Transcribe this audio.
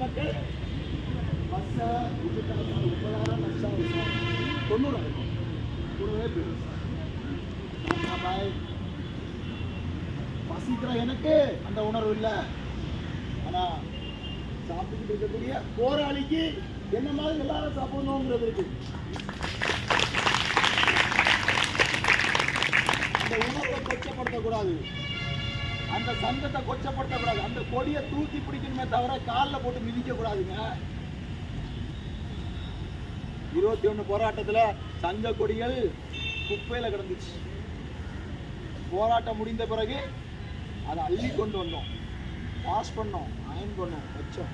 மக்கள் பஸ்ஸை நூற்றுக்கணக்கான 30,000 லட்சம் 90 கூடவே போயிடும். பசிக்கிற எனக்கு அந்த உணர்வு இல்லை. ஆனால் சாப்பிட்டுக்கிட்டு இருக்கக்கூடிய போராளிக்கு என்ன மாதிரி எல்லாரும் சாப்பிடணுங்கிறது இருக்கு. அந்த உணர்வை கொச்சப்படுத்தக்கூடாது, அந்த சங்கத்தை கொச்சப்படுத்தக்கூடாது, அந்த கொடியை தூக்கி பிடிக்கணுமே தவிர காலில் போட்டு மிதிக்க கூடாதுங்க. 21 போராட்டத்தில் சங்க கொடிகள் குப்பையில் கிடந்துச்சு. போராட்டம் முடிந்த பிறகு அதை அள்ளி கொண்டு வந்தோம், வாஷ் பண்ணோம், அயன் பண்ணோம், வச்சோம்.